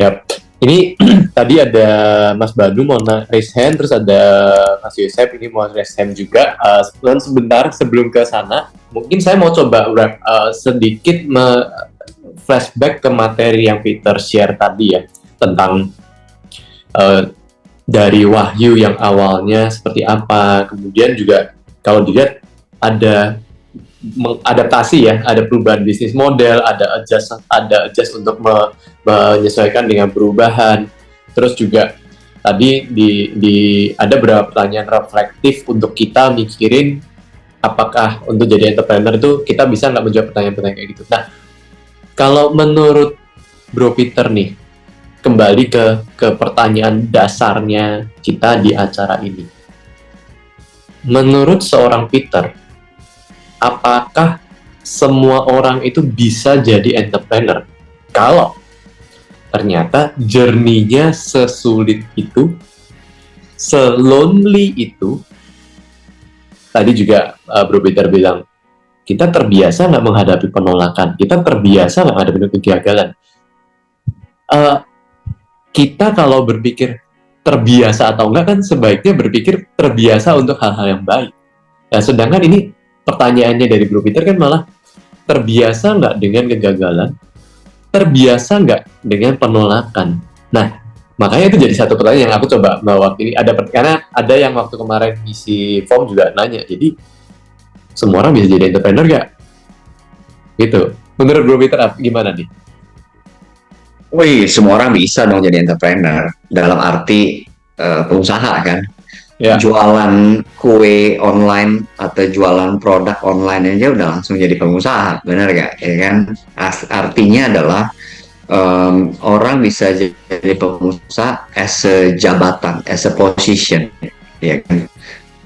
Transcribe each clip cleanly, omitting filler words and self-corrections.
Yap. Ini tadi ada Mas Banu mau raise hand, terus ada Mas Yosef ini mau raise hand juga. Dan sebentar sebelum ke sana, mungkin saya mau coba sedikit flashback ke materi yang Peter share tadi ya, tentang uh, dari Wahyu yang awalnya seperti apa, kemudian juga kalau dilihat ada mengadaptasi ya, ada perubahan bisnis model, ada adjust untuk menyesuaikan dengan perubahan. Terus juga tadi ada beberapa pertanyaan reflektif untuk kita mikirin apakah untuk jadi entrepreneur itu kita bisa nggak menjawab pertanyaan-pertanyaan kayak gitu. Nah, kalau menurut Bro Peter nih, kembali ke pertanyaan dasarnya kita di acara ini. Menurut seorang Peter, apakah semua orang itu bisa jadi entrepreneur? Kalau ternyata journey-nya sesulit itu, selonely itu, tadi juga Bro Peter bilang, kita terbiasa nggak menghadapi penolakan, kita terbiasa nggak menghadapi kegagalan. Kita kalau berpikir terbiasa atau enggak kan sebaiknya berpikir terbiasa untuk hal-hal yang baik. Nah, sedangkan ini pertanyaannya dari Bro Peter kan malah terbiasa nggak dengan kegagalan, terbiasa nggak dengan penolakan. Nah, makanya itu jadi satu pertanyaan yang aku coba bawa ini. Karena ada yang waktu kemarin ngisi form juga nanya, jadi semua orang bisa jadi entrepreneur nggak? Gitu. Menurut Bro Peter gimana nih? Wih, semua orang bisa dong jadi entrepreneur. Dalam arti pengusaha kan. Ya. Jualan kue online atau jualan produk online aja udah langsung jadi pengusaha, benar gak? Ya kan? Artinya adalah orang bisa jadi pengusaha as a jabatan, as a position, ya kan?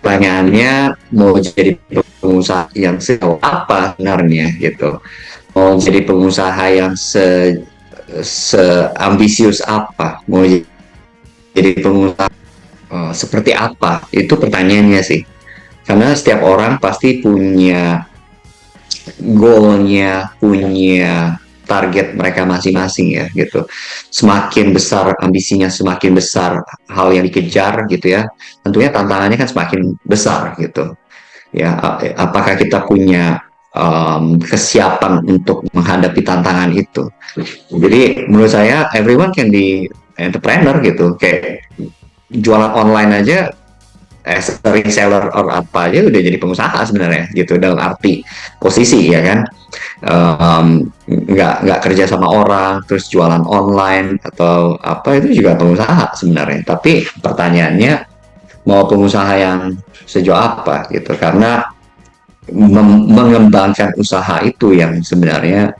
Pertanyaannya mau jadi pengusaha yang sejauh apa sebenarnya gitu? Mau jadi pengusaha yang seambisius apa? Mau jadi pengusaha seperti apa? Itu pertanyaannya sih. Karena setiap orang pasti punya goalnya, punya target mereka masing-masing ya gitu. Semakin besar ambisinya, semakin besar hal yang dikejar gitu ya. Tentunya tantangannya kan semakin besar gitu. Ya, apakah kita punya kesiapan untuk menghadapi tantangan itu? Jadi menurut saya everyone can be entrepreneur gitu. Kayak jualan online aja reseller or apa aja udah jadi pengusaha sebenarnya gitu, dalam arti posisi ya kan. Nggak kerja sama orang terus jualan online atau apa, itu juga pengusaha sebenarnya. Tapi pertanyaannya mau pengusaha yang sejauh apa gitu, karena mengembangkan usaha itu yang sebenarnya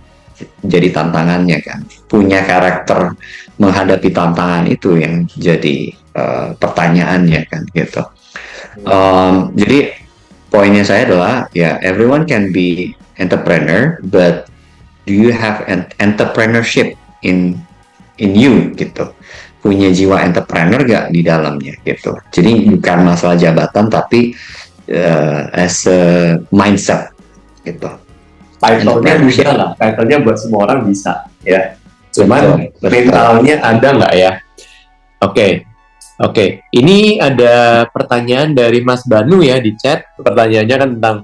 jadi tantangannya kan. Punya karakter menghadapi tantangan itu yang jadi pertanyaannya kan gitu. Jadi poinnya saya adalah ya, everyone can be entrepreneur, but do you have an entrepreneurship in you gitu? Punya jiwa entrepreneur gak di dalamnya gitu? Jadi bukan masalah jabatan, tapi as a mindset gitu. Title-nya bisa lah, title-nya buat semua orang bisa ya. Cuman mentalnya ada nggak ya? Oke, ini ada pertanyaan dari Mas Banu ya di chat. Pertanyaannya kan tentang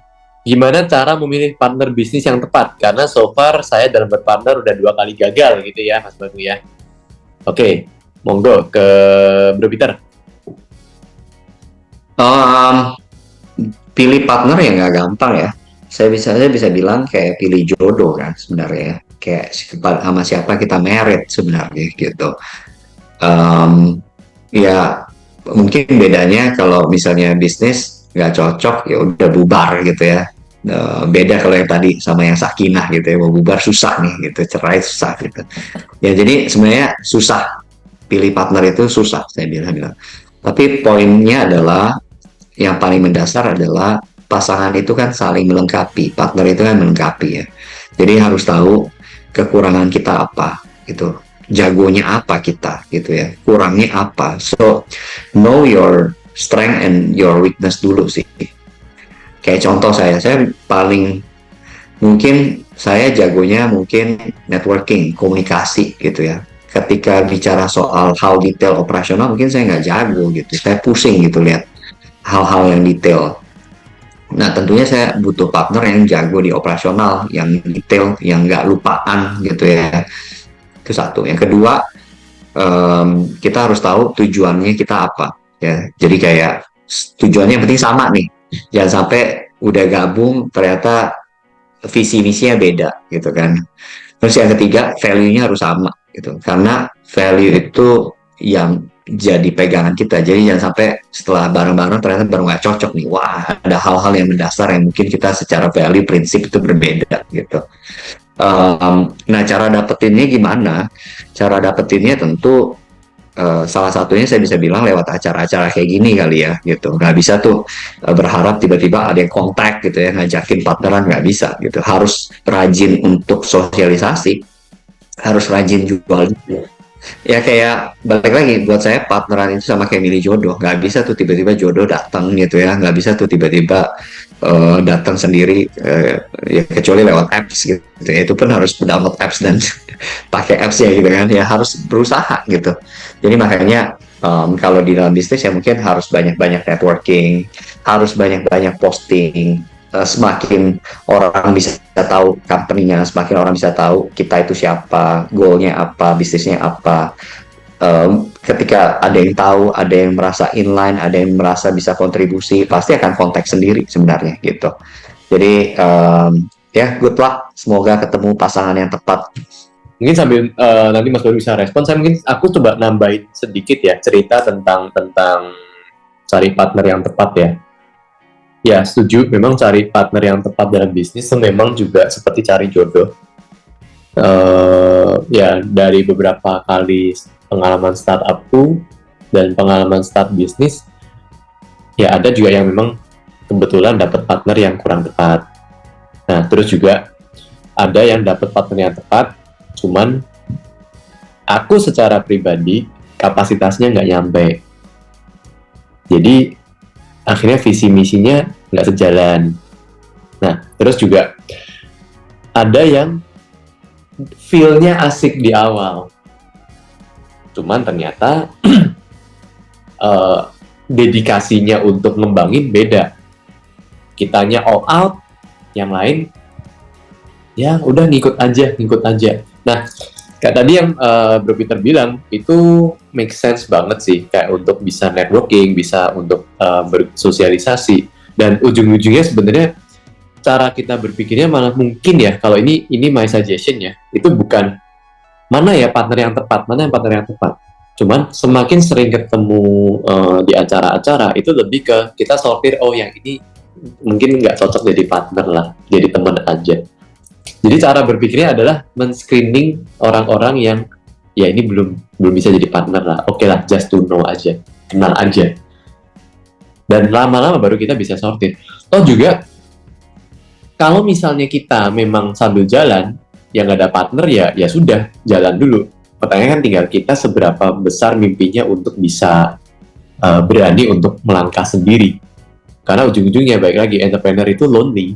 gimana cara memilih partner bisnis yang tepat. Karena so far saya dalam berpartner udah 2 kali gagal gitu ya Mas Banu ya. Oke, monggo ke Bro Peter. Pilih partner yang nggak gampang ya. Saya bisa bilang kayak pilih jodoh kan sebenarnya ya. Kayak sama siapa kita married sebenarnya gitu. Ya mungkin bedanya kalau misalnya bisnis nggak cocok ya udah bubar gitu ya. Beda kalau yang tadi sama yang sakinah gitu ya, mau bubar susah nih gitu, cerai susah gitu ya. Jadi sebenarnya susah, pilih partner itu susah saya bilang. Tapi poinnya adalah yang paling mendasar adalah pasangan itu kan saling melengkapi, partner itu kan melengkapi ya. Jadi harus tahu kekurangan kita apa gitu, jagonya apa kita gitu ya, kurangnya apa. So know your strength and your weakness dulu sih. Kayak contoh saya paling mungkin saya jagonya mungkin networking, komunikasi gitu ya. ketika bicara soal hal detail operasional mungkin saya nggak jago gitu, saya pusing gitu lihat hal-hal yang detail. Nah tentunya saya butuh partner yang jago di operasional, yang detail, yang nggak lupaan gitu ya. Itu satu. Yang kedua, kita harus tahu tujuannya kita apa ya. Jadi kayak tujuannya yang penting sama nih, jangan sampai udah gabung ternyata visi misinya beda gitu kan. Terus yang ketiga, value-nya harus sama gitu, karena value itu yang jadi pegangan kita. Jadi jangan sampai setelah bareng-bareng ternyata baru nggak cocok nih, wah ada hal-hal yang mendasar yang mungkin kita secara value prinsip itu berbeda gitu. Nah, cara dapetinnya gimana? Cara dapetinnya tentu salah satunya saya bisa bilang lewat acara-acara kayak gini kali ya, gitu. Nggak bisa tuh berharap tiba-tiba ada yang kontak gitu ya, ngajakin partneran, nggak bisa gitu. Harus rajin untuk sosialisasi, harus rajin jual. Ya kayak balik lagi, buat saya partneran itu sama kayak milih jodoh. Nggak bisa tuh tiba-tiba jodoh datang gitu ya, nggak bisa tuh tiba-tiba datang sendiri, ya kecuali lewat apps gitu ya. Itu pun harus download apps dan pakai apps ya gitu kan, ya harus berusaha gitu. Jadi makanya kalau di dalam bisnis ya mungkin harus banyak-banyak networking, harus banyak-banyak posting. Semakin orang bisa tahu company-nya, semakin orang bisa tahu kita itu siapa, goalnya apa, bisnisnya apa. Ketika ada yang tahu, ada yang merasa inline, ada yang merasa bisa kontribusi, pasti akan kontak sendiri sebenarnya gitu. Jadi ya good luck, semoga ketemu pasangan yang tepat. Mungkin sambil nanti Mas Baru bisa respon, aku coba nambahin sedikit ya cerita tentang cari partner yang tepat ya. Ya setuju, memang cari partner yang tepat dalam bisnis memang juga seperti cari jodoh. Ya dari beberapa kali pengalaman startupku dan pengalaman start bisnis, ya ada juga yang memang kebetulan dapat partner yang kurang tepat. Nah terus juga ada yang dapat partner yang tepat, cuman aku secara pribadi kapasitasnya nggak nyampe. Jadi akhirnya visi misinya nggak sejalan. Nah, terus juga ada yang feel-nya asik di awal, cuman ternyata dedikasinya untuk ngembangin beda. Kitanya all out, yang lain ya udah ngikut aja. Nah, kayak tadi yang Bro Peter bilang itu make sense banget sih, kayak untuk bisa networking, bisa untuk bersosialisasi, dan ujung-ujungnya sebenarnya cara kita berpikirnya malah mungkin ya, kalau ini my suggestion ya, itu bukan mana ya partner yang tepat, cuman semakin sering ketemu di acara-acara itu lebih ke kita sortir, oh yang ini mungkin nggak cocok jadi partner lah, jadi teman aja. Jadi cara berpikirnya adalah men-screening orang-orang yang ya ini belum bisa jadi partner lah. Oke lah, just to know aja, kenal aja. Dan lama-lama baru kita bisa sortir. Toh juga kalau misalnya kita memang sambil jalan yang nggak ada partner, ya sudah jalan dulu. Pertanyaannya kan tinggal kita seberapa besar mimpinya untuk bisa berani untuk melangkah sendiri. Karena ujung-ujungnya baik lagi, entrepreneur itu lonely.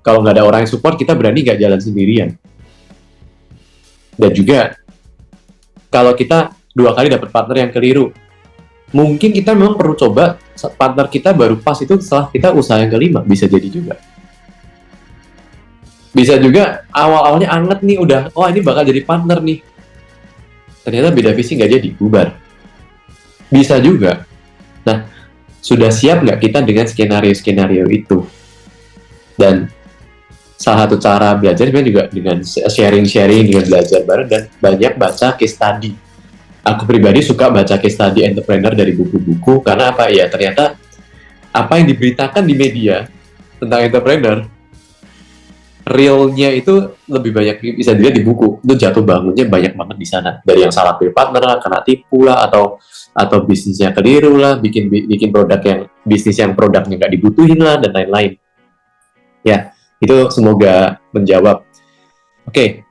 Kalau nggak ada orang yang support, kita berani nggak jalan sendirian. Dan juga, kalau kita 2 kali dapat partner yang keliru, mungkin kita memang perlu coba partner kita baru pas itu setelah kita usaha yang kelima, bisa jadi juga. Bisa juga awal-awalnya anget nih, udah, oh ini bakal jadi partner nih. Ternyata beda visi, nggak jadi, bubar. Bisa juga. Nah, sudah siap nggak kita dengan skenario-skenario itu? Dan salah satu cara belajar sebenarnya juga dengan sharing-sharing, dengan belajar bareng, dan banyak baca case study. Aku pribadi suka baca case study entrepreneur dari buku-buku, karena apa ya, ternyata apa yang diberitakan di media tentang entrepreneur, realnya itu lebih banyak bisa dilihat di buku. Itu jatuh bangunnya banyak banget di sana. Dari yang salah pilih partner lah, kena tipu lah, atau bisnisnya keliru lah, bikin produk yang bisnis yang produknya nggak dibutuhin lah, dan lain-lain. Ya, itu semoga menjawab. Oke,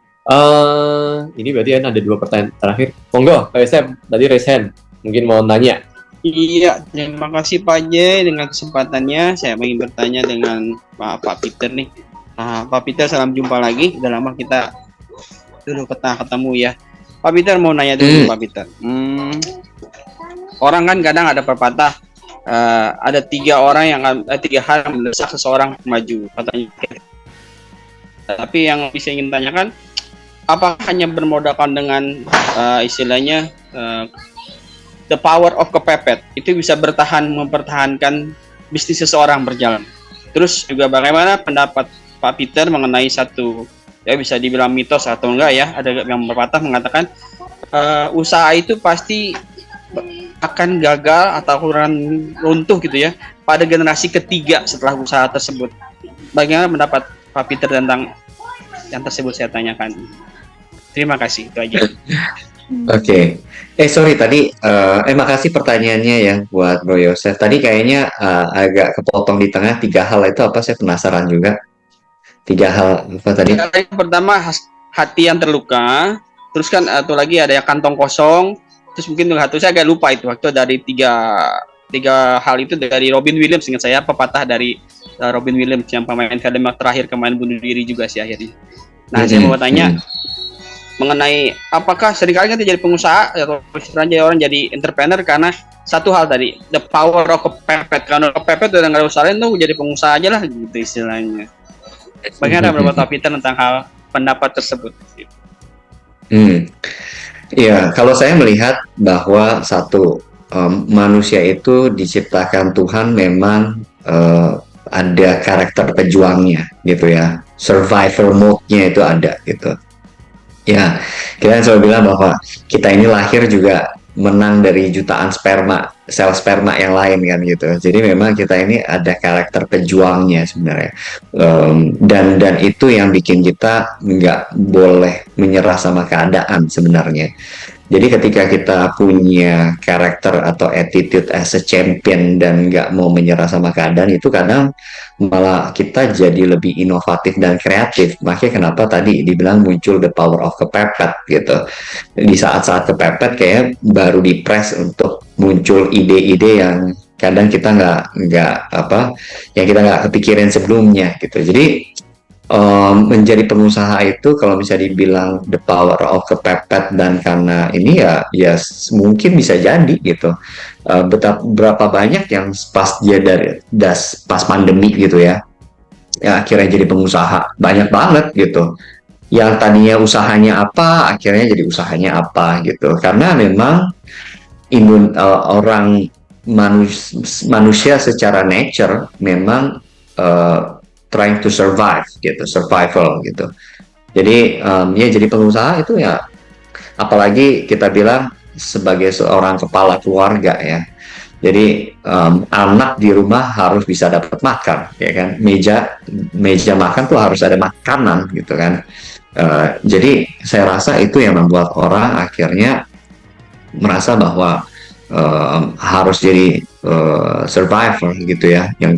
ini berarti kan ada 2 pertanyaan terakhir. Monggo, Pak Yosep, tadi raise hand, mungkin mau nanya. Iya, terima kasih Pak J dengan kesempatannya. Saya ingin bertanya dengan Pak Peter nih. Pak Peter, salam jumpa lagi. Udah lama kita dulu ketemu ya. Pak Peter mau nanya dulu Pak Peter. Orang kan kadang ada pepatah, ada tiga hal yang mendesak seseorang maju katanya. Tapi yang bisa ingin tanyakan, apakah hanya bermodalkan dengan istilahnya the power of kepepet itu bisa mempertahankan bisnis seseorang berjalan? Terus juga bagaimana pendapat Pak Peter mengenai satu, ya bisa dibilang mitos atau enggak ya, ada yang berpatah mengatakan usaha itu pasti akan gagal atau runtuh gitu ya pada generasi ketiga setelah usaha tersebut. Bagaimana pendapat Pak Peter tentang yang tersebut saya tanyakan? Terima kasih, itu aja. Oke. Sorry tadi, makasih pertanyaannya ya buat Bro Yosef. Tadi kayaknya agak kepotong di tengah, 3 hal itu apa, saya penasaran juga. 3 hal apa tadi? Yang pertama hati yang terluka, terus kan atau lagi ada yang kantong kosong, terus mungkin satu saya agak lupa itu waktu dari tiga hal itu dari Robin Williams, ingat saya pepatah dari Robin Williams yang pemain film yang terakhir kemarin bunuh diri juga sih akhirnya. Nah saya mau tanya mengenai apakah seringkali kan jadi pengusaha atau istilahnya orang jadi entrepreneur karena satu hal tadi, the power of kepepet. Karena kepepet udah nggak usah lain tuh jadi pengusaha aja lah gitu istilahnya. Bagaimana pendapat Peter tentang hal pendapat tersebut? Ya, kalau saya melihat bahwa manusia itu diciptakan Tuhan memang ada karakter pejuangnya gitu ya, survivor mode-nya itu ada gitu. Ya, kita selalu bilang bahwa kita ini lahir juga menang dari jutaan sel sperma yang lain kan gitu. Jadi memang kita ini ada karakter pejuangnya sebenarnya. Dan itu yang bikin kita nggak boleh menyerah sama keadaan sebenarnya. Jadi ketika kita punya karakter atau attitude as a champion dan nggak mau menyerah sama keadaan, itu kadang malah kita jadi lebih inovatif dan kreatif. Makanya kenapa tadi dibilang muncul the power of kepepet gitu. Di saat-saat kepepet kayak baru di-press untuk muncul ide-ide yang kadang kita yang kita nggak kepikiran sebelumnya gitu. Jadi menjadi pengusaha itu kalau bisa dibilang the power of kepepet, dan karena ini ya mungkin bisa jadi gitu. Berapa banyak yang pas pas pandemi gitu ya akhirnya jadi pengusaha, banyak banget gitu. Yang tadinya usahanya apa akhirnya jadi usahanya apa gitu, karena memang manusia secara nature memang trying to survive gitu, survival gitu. Jadi jadi pengusaha itu ya, apalagi kita bilang sebagai seorang kepala keluarga ya. Jadi anak di rumah harus bisa dapat makan, ya kan? Meja makan tuh harus ada makanan gitu kan. Jadi saya rasa itu yang membuat orang akhirnya merasa bahwa harus jadi survivor gitu ya, yang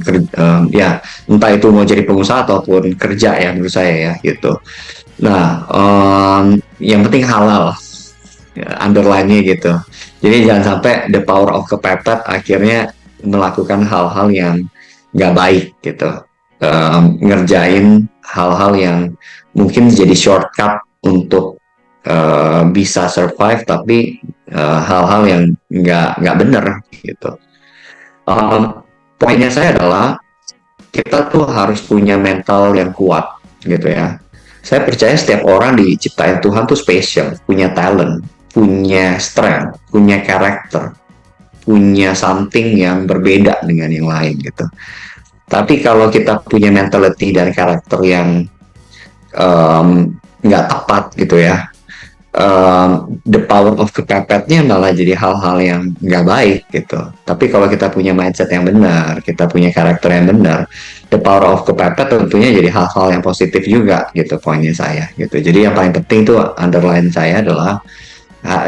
ya entah itu mau jadi pengusaha ataupun kerja ya, menurut saya ya gitu. Nah yang penting halal ya, underline-nya gitu. Jadi jangan sampai the power of kepepet akhirnya melakukan hal-hal yang nggak baik gitu, ngerjain hal-hal yang mungkin jadi shortcut untuk bisa survive, tapi hal-hal yang nggak benar gitu. Poinnya saya adalah kita tuh harus punya mental yang kuat gitu ya. Saya percaya setiap orang diciptain Tuhan tuh spesial, punya talent, punya strength, punya karakter, punya something yang berbeda dengan yang lain gitu. Tapi kalau kita punya mentality dan karakter yang nggak tepat gitu ya, the power of kepepetnya malah jadi hal-hal yang nggak baik gitu. Tapi kalau kita punya mindset yang benar, kita punya karakter yang benar, the power of kepepet tentunya jadi hal-hal yang positif juga gitu, poinnya saya gitu. Jadi yang paling penting tuh underline saya adalah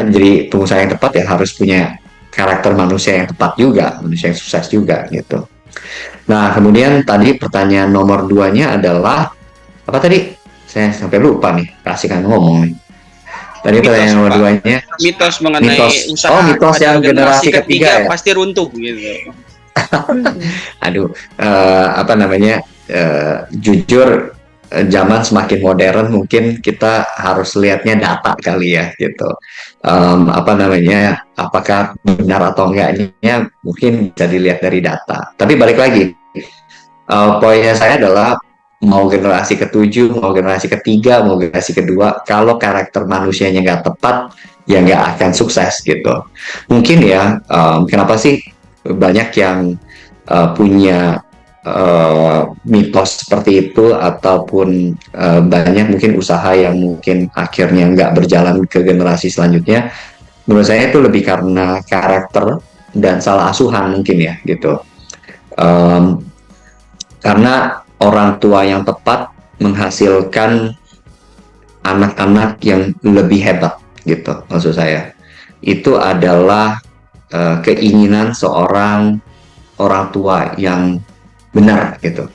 jadi pengusaha yang tepat ya harus punya karakter manusia yang tepat juga, manusia yang sukses juga gitu. Nah kemudian tadi pertanyaan nomor 2-nya adalah apa tadi? Saya sampai lupa nih, kasihkan ngomong nih. Tadi pertanyaan nomor 2-nya mitos mengenai usaha mitos yang generasi ketiga ya? pasti runtuh gitu. Aduh, jujur zaman semakin modern, mungkin kita harus lihatnya data kali ya gitu. Apa namanya, apakah benar atau enggaknya mungkin bisa dilihat dari data. Tapi balik lagi, poinnya saya adalah mau generasi ketujuh, mau generasi ketiga, mau generasi kedua, kalau karakter manusianya nggak tepat, ya nggak akan sukses gitu. Mungkin ya, kenapa sih banyak yang punya mitos seperti itu, ataupun banyak mungkin usaha yang mungkin akhirnya nggak berjalan ke generasi selanjutnya. Menurut saya itu lebih karena karakter dan salah asuhan mungkin ya gitu. Um, karena orang tua yang tepat menghasilkan anak-anak yang lebih hebat gitu, maksud saya itu adalah keinginan seorang orang tua yang benar gitu.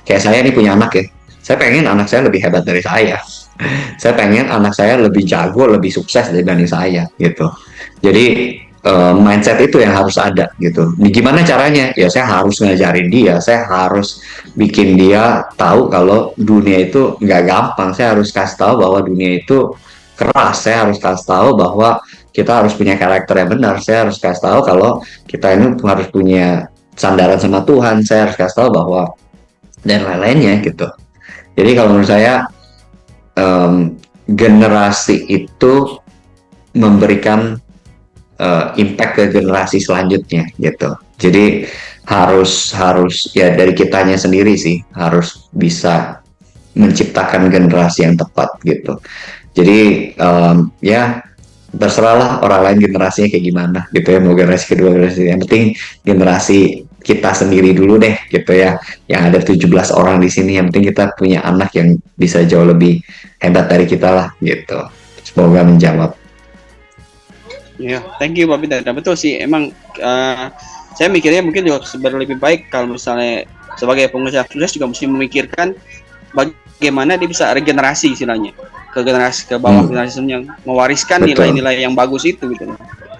Kayak saya ini punya anak ya, saya pengen anak saya lebih hebat dari saya pengen anak saya lebih jago, lebih sukses dibanding saya gitu. Jadi mindset itu yang harus ada gitu. Gimana caranya? Ya saya harus ngajarin dia, saya harus bikin dia tahu kalau dunia itu nggak gampang. Saya harus kasih tahu bahwa dunia itu keras. Saya harus kasih tahu bahwa kita harus punya karakter yang benar. Saya harus kasih tahu kalau kita ini harus punya sandaran sama Tuhan. Saya harus kasih tahu bahwa dan lain-lainnya gitu. Jadi kalau menurut saya generasi itu memberikan impact ke generasi selanjutnya gitu. Jadi harus ya dari kitanya sendiri sih, harus bisa menciptakan generasi yang tepat gitu. Jadi ya terserahlah orang lain generasinya kayak gimana gitu ya, mau generasi kedua, generasi, yang penting generasi kita sendiri dulu deh gitu ya, yang ada 17 orang di sini, yang penting kita punya anak yang bisa jauh lebih hebat dari kita lah gitu. Semoga menjawab. Ya, thank you Pak Peter. Nah, betul sih, emang saya mikirnya mungkin juga sebenarnya lebih baik kalau misalnya sebagai pengusaha sukses juga mesti memikirkan bagaimana dia bisa regenerasi istilahnya ke generasi ke bawah, generasi yang mewariskan nilai-nilai yang bagus itu gitu.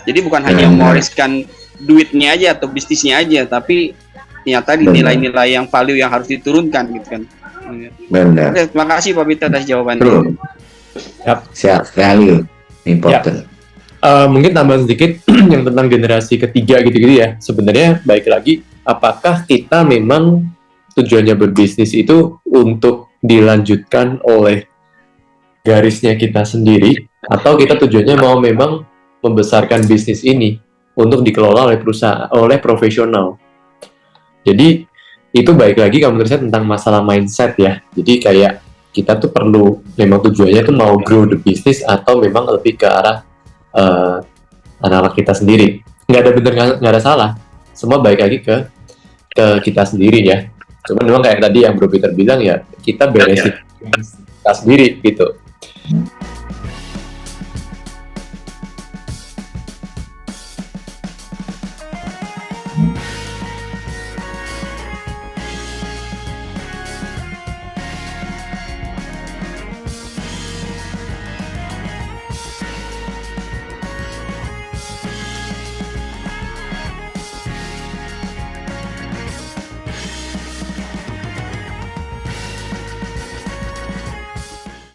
Jadi bukan hanya mewariskan duitnya aja atau bisnisnya aja, tapi ternyata nilai-nilai yang value yang harus diturunkan gitu kan. Benar. Oke, terima kasih Pak Peter atas jawabannya. Siap, value important. Mungkin tambahan sedikit yang tentang generasi ketiga gitu-gitu ya. Sebenarnya baik lagi, apakah kita memang tujuannya berbisnis itu untuk dilanjutkan oleh garisnya kita sendiri, atau kita tujuannya mau memang membesarkan bisnis ini untuk dikelola oleh perusahaan, oleh profesional. Jadi itu baik lagi kalau menurut saya tentang masalah mindset ya. Jadi kayak kita tuh perlu memang tujuannya tuh mau grow the business atau memang lebih ke arah anak-anak kita sendiri. Nggak ada benar, nggak ada salah, semua baik lagi ke kita sendiri ya. Cuman memang kayak tadi yang Bro Peter bilang ya, kita beresin kita sendiri gitu.